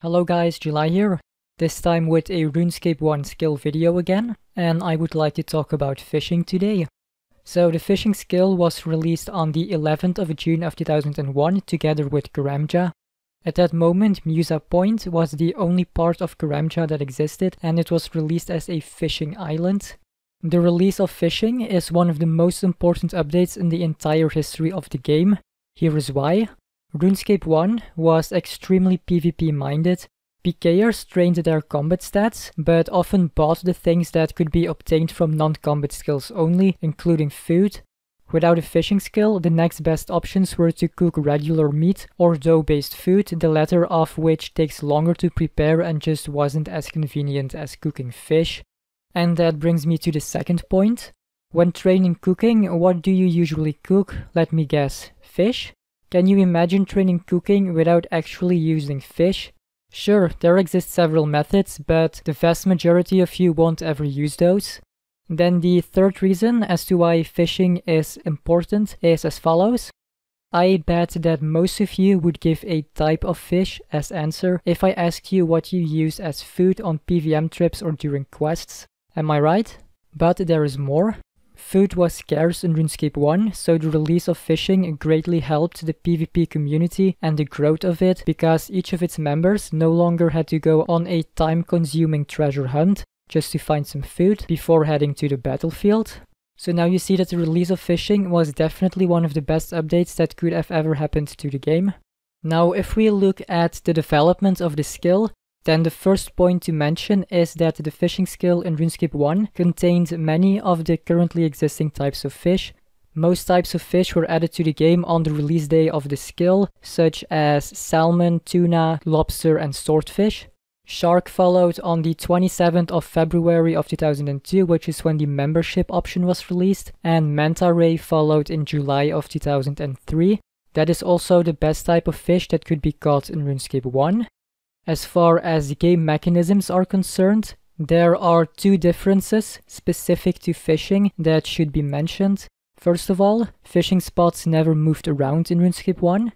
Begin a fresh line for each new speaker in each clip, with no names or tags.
Hello guys, July here, this time with a RuneScape 1 skill video again, and I would like to talk about fishing today. So the fishing skill was released on the 11th of June of 2001 together with Karamja. At that moment, Musa Point was the only part of Karamja that existed, and it was released as a fishing island. The release of fishing is one of the most important updates in the entire history of the game. Here is why. RuneScape 1 was extremely PvP minded. PKers trained their combat stats, but often bought the things that could be obtained from non-combat skills only, including food. Without a fishing skill, the next best options were to cook regular meat or dough-based food, the latter of which takes longer to prepare and just wasn't as convenient as cooking fish. And that brings me to the second point. When training cooking, what do you usually cook? Let me guess, fish? Can you imagine training cooking without actually using fish? Sure, there exist several methods, but the vast majority of you won't ever use those. Then the third reason as to why fishing is important is as follows. I bet that most of you would give a type of fish as answer if I asked you what you use as food on PVM trips or during quests. Am I right? But there is more. Food was scarce in RuneScape 1, so the release of fishing greatly helped the PvP community and the growth of it, because each of its members no longer had to go on a time-consuming treasure hunt just to find some food before heading to the battlefield. So now you see that the release of fishing was definitely one of the best updates that could have ever happened to the game. Now if we look at the development of the skill, then the first point to mention is that the fishing skill in RuneScape 1 contained many of the currently existing types of fish. Most types of fish were added to the game on the release day of the skill, such as salmon, tuna, lobster and swordfish. Shark followed on the 27th of February of 2002, which is when the membership option was released, and manta ray followed in July of 2003. That is also the best type of fish that could be caught in RuneScape 1. As far as the game mechanisms are concerned, there are two differences specific to fishing that should be mentioned. First of all, fishing spots never moved around in RuneScape 1.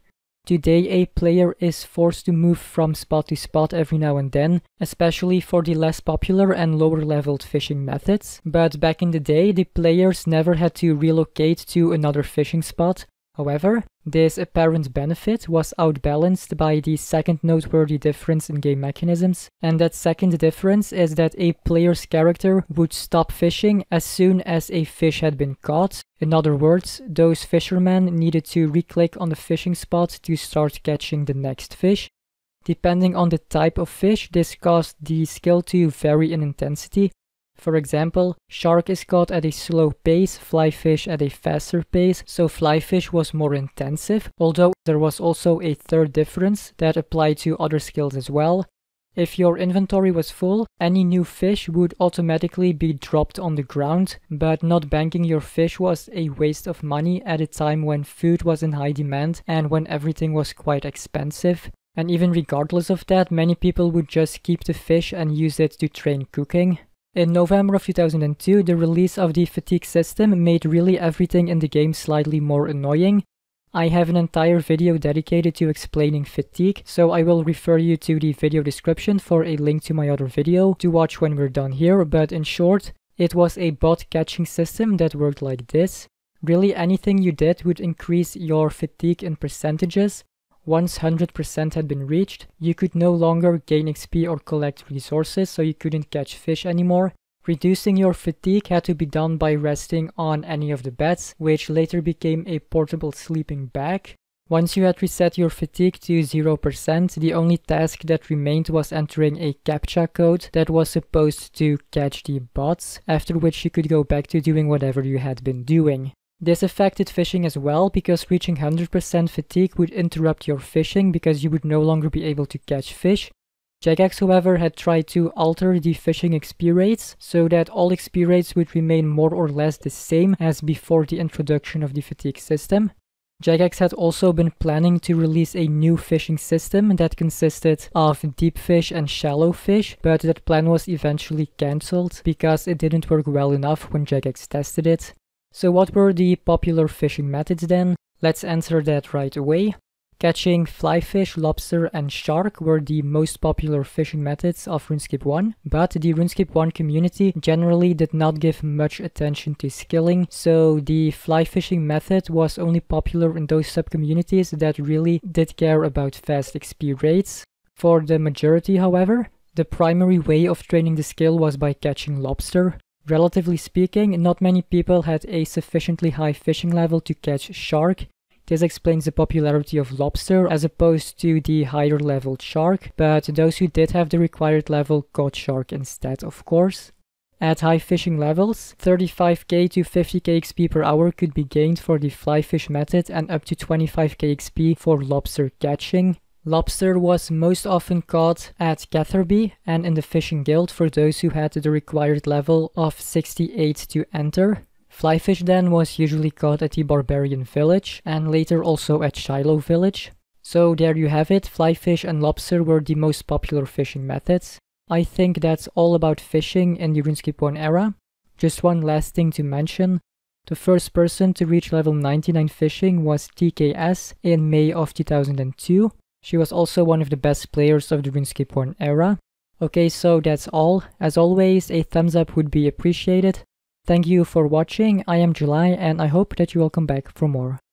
Today a player is forced to move from spot to spot every now and then, especially for the less popular and lower leveled fishing methods. But back in the day, the players never had to relocate to another fishing spot. However, this apparent benefit was outbalanced by the second noteworthy difference in game mechanisms, and that second difference is that a player's character would stop fishing as soon as a fish had been caught. In other words, those fishermen needed to re-click on the fishing spot to start catching the next fish. Depending on the type of fish, this caused the skill to vary in intensity. For example, shark is caught at a slow pace, flyfish at a faster pace, so flyfish was more intensive, although there was also a third difference that applied to other skills as well. If your inventory was full, any new fish would automatically be dropped on the ground, but not banking your fish was a waste of money at a time when food was in high demand and when everything was quite expensive. And even regardless of that, many people would just keep the fish and use it to train cooking. In November of 2002, the release of the fatigue system made really everything in the game slightly more annoying. I have an entire video dedicated to explaining fatigue, so I will refer you to the video description for a link to my other video to watch when we're done here, but in short, it was a bot catching system that worked like this. Really anything you did would increase your fatigue in percentages. Once 100% had been reached, you could no longer gain XP or collect resources, so you couldn't catch fish anymore. Reducing your fatigue had to be done by resting on any of the beds, which later became a portable sleeping bag. Once you had reset your fatigue to 0%, the only task that remained was entering a CAPTCHA code that was supposed to catch the bots, after which you could go back to doing whatever you had been doing. This affected fishing as well, because reaching 100% fatigue would interrupt your fishing because you would no longer be able to catch fish. Jagex, however, had tried to alter the fishing XP rates so that all XP rates would remain more or less the same as before the introduction of the fatigue system. Jagex had also been planning to release a new fishing system that consisted of deep fish and shallow fish, but that plan was eventually cancelled because it didn't work well enough when Jagex tested it. So what were the popular fishing methods then? Let's answer that right away. Catching fly fish, lobster, and shark were the most popular fishing methods of RuneScape 1, but the RuneScape 1 community generally did not give much attention to skilling, so the fly fishing method was only popular in those sub-communities that really did care about fast XP rates. For the majority, however, the primary way of training the skill was by catching lobster. Relatively speaking, not many people had a sufficiently high fishing level to catch shark. This explains the popularity of lobster as opposed to the higher leveled shark, but those who did have the required level caught shark instead, of course. At high fishing levels, 35k to 50k XP per hour could be gained for the fly fish method and up to 25k XP for lobster catching. Lobster was most often caught at Catherby and in the fishing guild for those who had the required level of 68 to enter. Flyfish then was usually caught at the Barbarian Village and later also at Shiloh Village. So there you have it, flyfish and lobster were the most popular fishing methods. I think that's all about fishing in the RuneScape 1 era. Just one last thing to mention. The first person to reach level 99 fishing was TKS in May of 2002. She was also one of the best players of the RuneScape 1 era. Okay, so that's all. As always, a thumbs up would be appreciated. Thank you for watching, I am July and I hope that you will come back for more.